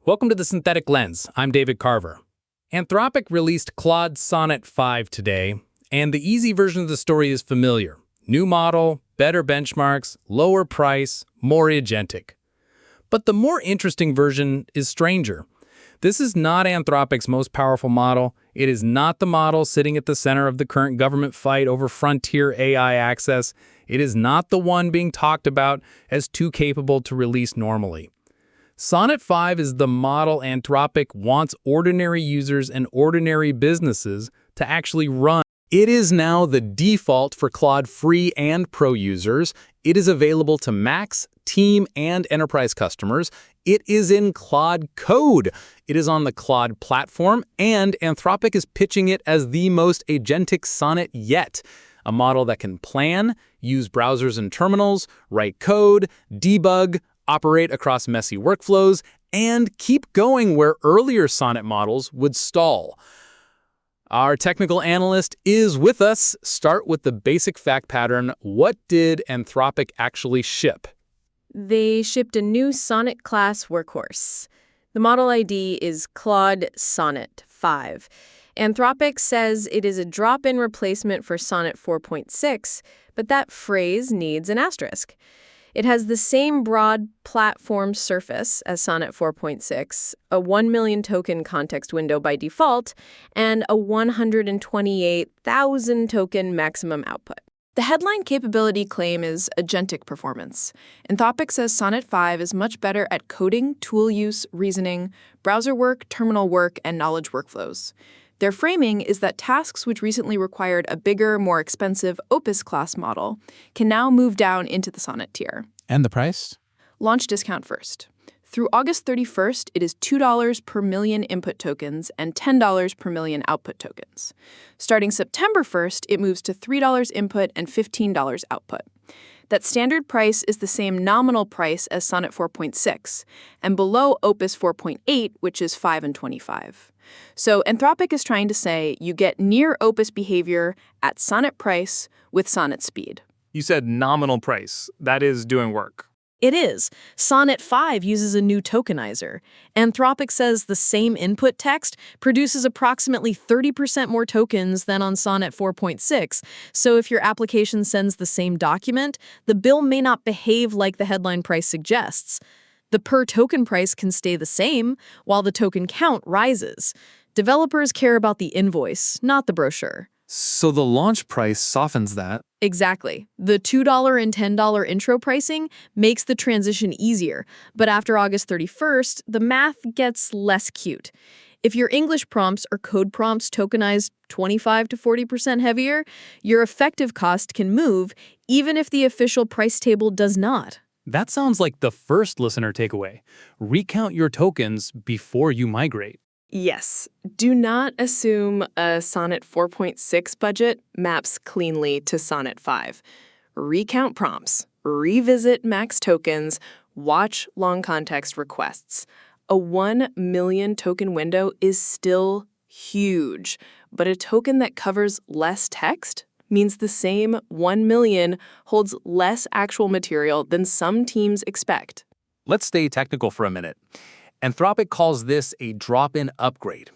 Welcome to The Synthetic Lens. I'm David Carver. Anthropic released Claude Sonnet 5 today, and the easy version of the story is familiar. New model, better benchmarks, lower price, more agentic. But the more interesting version is stranger. This is not Anthropic's most powerful model. It is not the model sitting at the center of the current government fight over frontier AI access. It is not the one being talked about as too capable to release normally. Sonnet 5 is the model Anthropic wants ordinary users and ordinary businesses to actually run. It is now the default for Claude Free and Pro users. It is available to Max, Team, and Enterprise customers. It is in Claude Code. It is on the Claude platform, and Anthropic is pitching it as the most agentic Sonnet yet. A model that can plan, use browsers and terminals, write code, debug, operate across messy workflows, and keep going where earlier Sonnet models would stall. Our technical analyst is with us. Start with the basic fact pattern. What did Anthropic actually ship? They shipped a new Sonnet class workhorse. The model ID is Claude Sonnet 5. Anthropic says it is a drop-in replacement for Sonnet 4.6, but that phrase needs an asterisk. It has the same broad platform surface as Sonnet 4.6, a 1 million token context window by default, and a 128,000 token maximum output. The headline capability claim is agentic performance. Anthropic says Sonnet 5 is much better at coding, tool use, reasoning, browser work, terminal work, and knowledge workflows. Their framing is that tasks which recently required a bigger, more expensive Opus class model can now move down into the Sonnet tier. And the price? Launch discount first. Through August 31st, it is $2 per million input tokens and $10 per million output tokens. Starting September 1st, it moves to $3 input and $15 output. That standard price is the same nominal price as Sonnet 4.6, and below Opus 4.8, which is $5 and $25. So Anthropic is trying to say you get near Opus behavior at Sonnet price with Sonnet speed. You said nominal price. That is doing work. It is. Sonnet 5 uses a new tokenizer. Anthropic says the same input text produces approximately 30% more tokens than on Sonnet 4.6. So if your application sends the same document, the bill may not behave like the headline price suggests. The per token price can stay the same, while the token count rises. Developers care about the invoice, not the brochure. So the launch price softens that. Exactly. The $2 and $10 intro pricing makes the transition easier, but after August 31st, the math gets less cute. If your English prompts or code prompts tokenize 25 to 40% heavier, your effective cost can move, even if the official price table does not. That sounds like the first listener takeaway. Recount your tokens before you migrate. Yes. Do not assume a Sonnet 4.6 budget maps cleanly to Sonnet 5. Recount prompts, revisit max tokens, watch long context requests. A 1 million token window is still huge, but a token that covers less text means the same 1 million holds less actual material than some teams expect. Let's stay technical for a minute. Anthropic calls this a drop-in upgrade.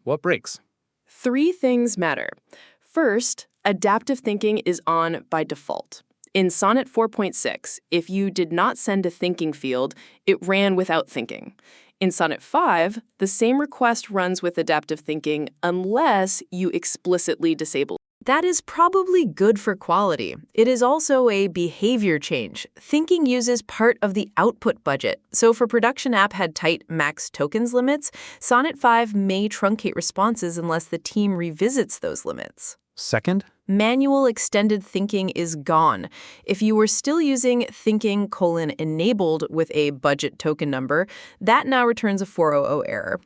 What breaks? 3 things matter. First, adaptive thinking is on by default. In Sonnet 4.6, if you did not send a thinking field, it ran without thinking. In Sonnet 5, the same request runs with adaptive thinking unless you explicitly disable it. That is probably good for quality. It is also a behavior change. Thinking uses part of the output budget. So if a production app had tight max tokens limits, Sonnet 5 may truncate responses unless the team revisits those limits. Second? Manual extended thinking is gone. If you were still using thinking:"enabled" with a budget token number, that now returns a 400 error.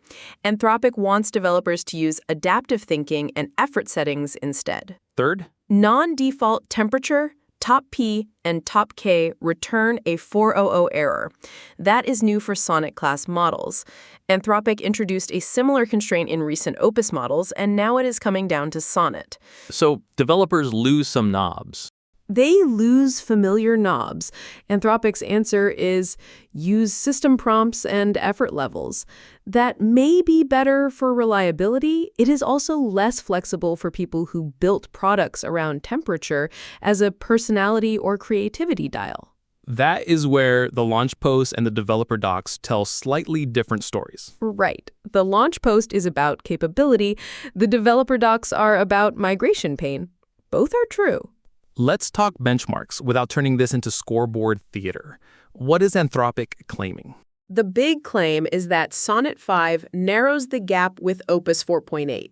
Anthropic wants developers to use adaptive thinking and effort settings instead. Third? Non-default temperature, top P, and top K return a 400 error. That is new for Sonnet class models. Anthropic introduced a similar constraint in recent Opus models, and now it is coming down to Sonnet. So developers lose some knobs. They lose familiar knobs. Anthropic's answer is use system prompts and effort levels. That may be better for reliability. It is also less flexible for people who built products around temperature as a personality or creativity dial. That is where the launch post and the developer docs tell slightly different stories. Right. The launch post is about capability. The developer docs are about migration pain. Both are true. Let's talk benchmarks without turning this into scoreboard theater. What is Anthropic claiming? The big claim is that Sonnet 5 narrows the gap with Opus 4.8.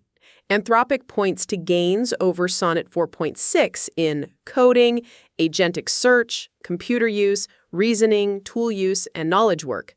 Anthropic points to gains over Sonnet 4.6 in coding, agentic search, computer use, reasoning, tool use, and knowledge work.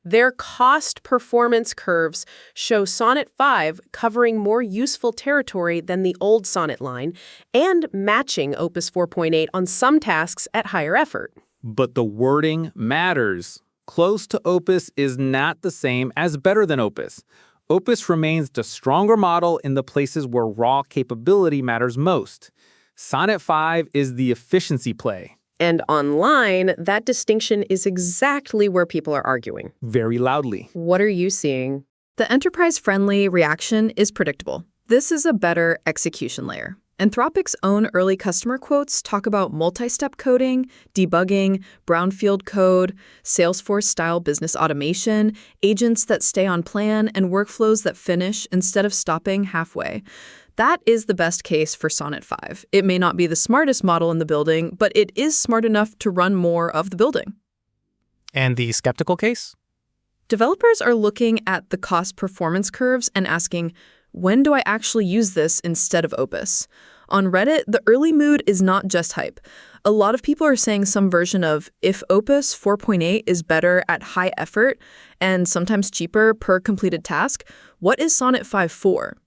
Their cost-performance curves show Sonnet 5 covering more useful territory than the old Sonnet line and matching Opus 4.8 on some tasks at higher effort. But the wording matters. Close to Opus is not the same as better than Opus. Opus remains the stronger model in the places where raw capability matters most. Sonnet 5 is the efficiency play. And online, that distinction is exactly where people are arguing. Very loudly. What are you seeing? The enterprise-friendly reaction is predictable. This is a better execution layer. Anthropic's own early customer quotes talk about multi-step coding, debugging, brownfield code, Salesforce-style business automation, agents that stay on plan, and workflows that finish instead of stopping halfway. That is the best case for Sonnet 5. It may not be the smartest model in the building, but it is smart enough to run more of the building. And the skeptical case? Developers are looking at the cost-performance curves and asking, when do I actually use this instead of Opus? On Reddit, the early mood is not just hype. A lot of people are saying some version of, if Opus 4.8 is better at high effort and sometimes cheaper per completed task, what is Sonnet 5 for?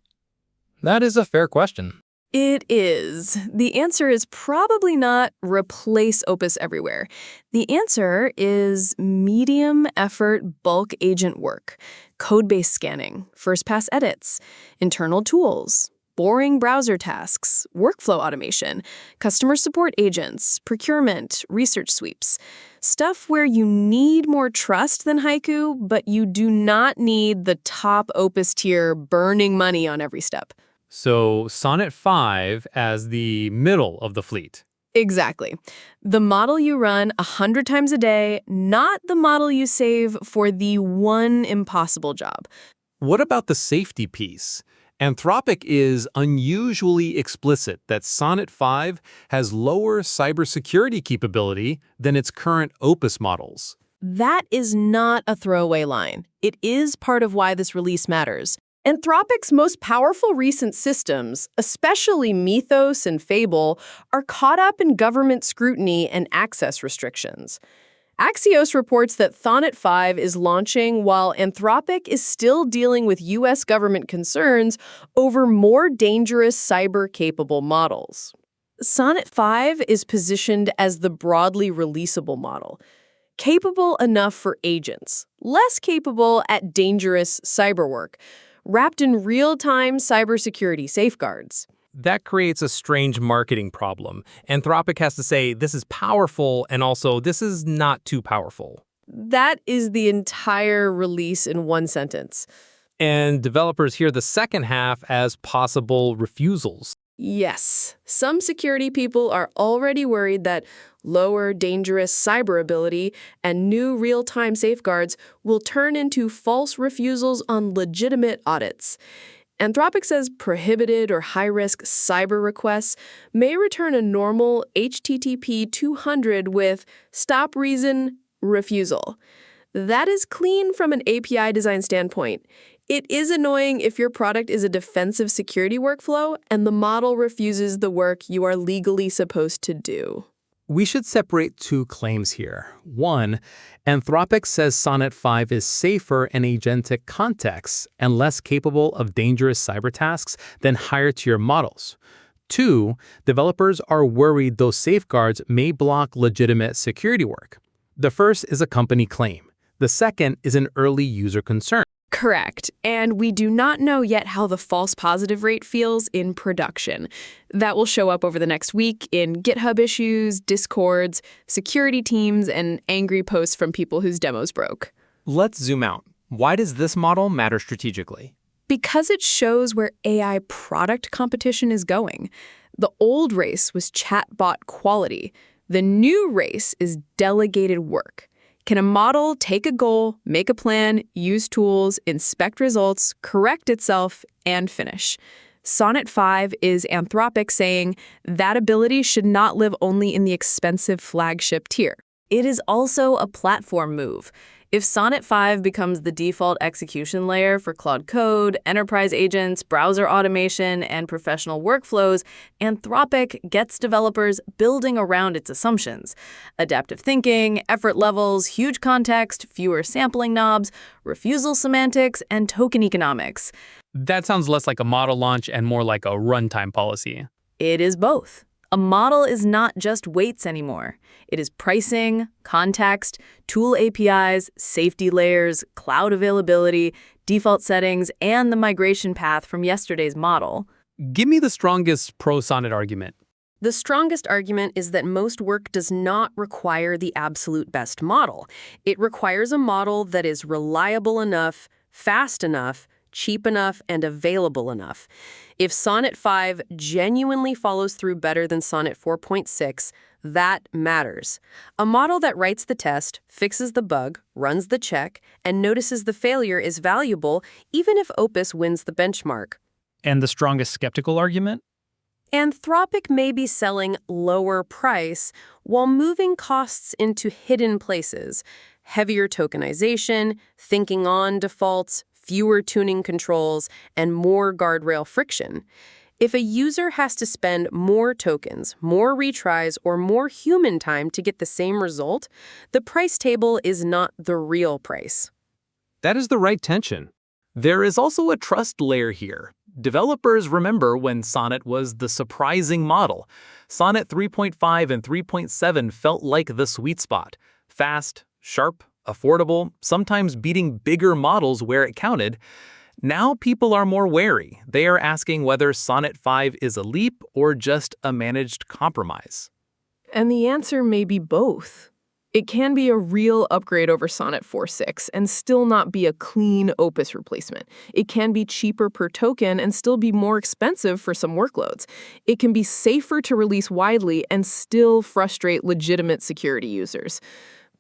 That is a fair question. It is. The answer is probably not replace Opus everywhere. The answer is medium effort bulk agent work, code-based scanning, first-pass edits, internal tools, boring browser tasks, workflow automation, customer support agents, procurement, research sweeps. Stuff where you need more trust than Haiku, but you do not need the top Opus tier burning money on every step. So Sonnet 5 as the middle of the fleet. Exactly. The model you run 100 times a day, not the model you save for the one impossible job. What about the safety piece? Anthropic is unusually explicit that Sonnet 5 has lower cybersecurity capability than its current Opus models. That is not a throwaway line. It is part of why this release matters. Anthropic's most powerful recent systems, especially Mythos and Fable, are caught up in government scrutiny and access restrictions. Axios reports that Sonnet 5 is launching while Anthropic is still dealing with U.S. government concerns over more dangerous cyber-capable models. Sonnet 5 is positioned as the broadly releasable model, capable enough for agents, less capable at dangerous cyber work, wrapped in real-time cybersecurity safeguards. That creates a strange marketing problem. Anthropic has to say, this is powerful, and also, this is not too powerful. That is the entire release in one sentence. And developers hear the second half as possible refusals. Yes, some security people are already worried that lower dangerous cyber ability and new real-time safeguards will turn into false refusals on legitimate audits. Anthropic says prohibited or high-risk cyber requests may return a normal HTTP 200 with stop reason refusal. That is clean from an API design standpoint. It is annoying if your product is a defensive security workflow and the model refuses the work you are legally supposed to do. We should separate two claims here. One, Anthropic says Sonnet 5 is safer in agentic contexts and less capable of dangerous cyber tasks than higher-tier models. Two, developers are worried those safeguards may block legitimate security work. The first is a company claim. The second is an early user concern. Correct. And we do not know yet how the false positive rate feels in production. That will show up over the next week in GitHub issues, Discords, security teams, and angry posts from people whose demos broke. Let's zoom out. Why does this model matter strategically? Because it shows where AI product competition is going. The old race was chatbot quality. The new race is delegated work. Can a model take a goal, make a plan, use tools, inspect results, correct itself, and finish? Sonnet 5 is Anthropic saying that ability should not live only in the expensive flagship tier. It is also a platform move. If Sonnet 5 becomes the default execution layer for Claude Code, enterprise agents, browser automation, and professional workflows, Anthropic gets developers building around its assumptions. Adaptive thinking, effort levels, huge context, fewer sampling knobs, refusal semantics, and token economics. That sounds less like a model launch and more like a runtime policy. It is both. A model is not just weights anymore. It is pricing, context, tool APIs, safety layers, cloud availability, default settings, and the migration path from yesterday's model. Give me the strongest pro-Sonnet argument. The strongest argument is that most work does not require the absolute best model. It requires a model that is reliable enough, fast enough, cheap enough, and available enough. If Sonnet 5 genuinely follows through better than Sonnet 4.6, that matters. A model that writes the test, fixes the bug, runs the check, and notices the failure is valuable even if Opus wins the benchmark. And the strongest skeptical argument? Anthropic may be selling lower price while moving costs into hidden places. Heavier tokenization, thinking on defaults, fewer tuning controls, and more guardrail friction. If a user has to spend more tokens, more retries, or more human time to get the same result, the price table is not the real price. That is the right tension. There is also a trust layer here. Developers remember when Sonnet was the surprising model. Sonnet 3.5 and 3.7 felt like the sweet spot. Fast, sharp, affordable, sometimes beating bigger models where it counted. Now people are more wary. They are asking whether Sonnet 5 is a leap or just a managed compromise. And the answer may be both. It can be a real upgrade over Sonnet 4.6 and still not be a clean Opus replacement. It can be cheaper per token and still be more expensive for some workloads. It can be safer to release widely and still frustrate legitimate security users.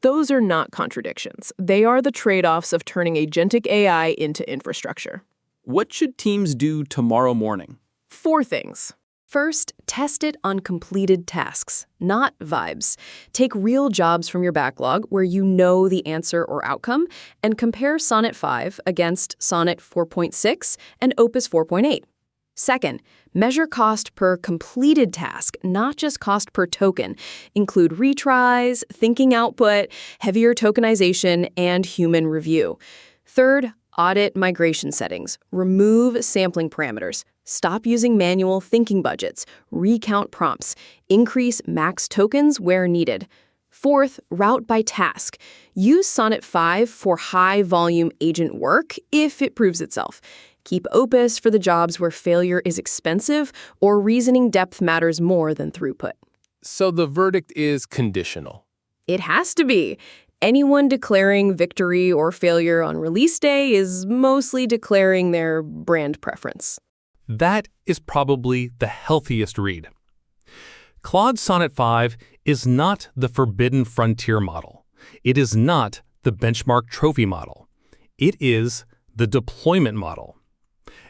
Those are not contradictions. They are the trade-offs of turning agentic AI into infrastructure. What should teams do tomorrow morning? 4 things. First, test it on completed tasks, not vibes. Take real jobs from your backlog where you know the answer or outcome and compare Sonnet 5 against Sonnet 4.6 and Opus 4.8. Second, measure cost per completed task, not just cost per token. Include retries, thinking output, heavier tokenization, and human review. Third, audit migration settings. Remove sampling parameters. Stop using manual thinking budgets. Recount prompts. Increase max tokens where needed. Fourth, route by task. Use Sonnet 5 for high-volume agent work if it proves itself. Keep Opus for the jobs where failure is expensive or reasoning depth matters more than throughput. So the verdict is conditional. It has to be. Anyone declaring victory or failure on release day is mostly declaring their brand preference. That is probably the healthiest read. Claude Sonnet 5 is not the forbidden frontier model. It is not the benchmark trophy model. It is the deployment model.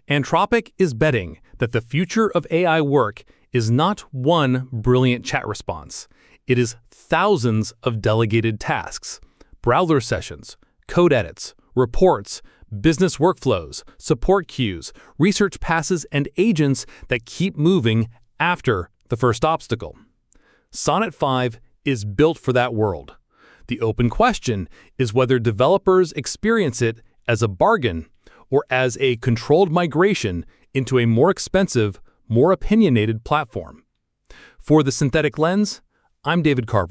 Anthropic is betting that the future of AI work is not one brilliant chat response. It is thousands of delegated tasks, browser sessions, code edits, reports, business workflows, support queues, research passes, and agents that keep moving after the first obstacle. Sonnet 5 is built for that world. The open question is whether developers experience it as a bargain or as a controlled migration into a more expensive, more opinionated platform. For The Synthetic Lens, I'm David Carver.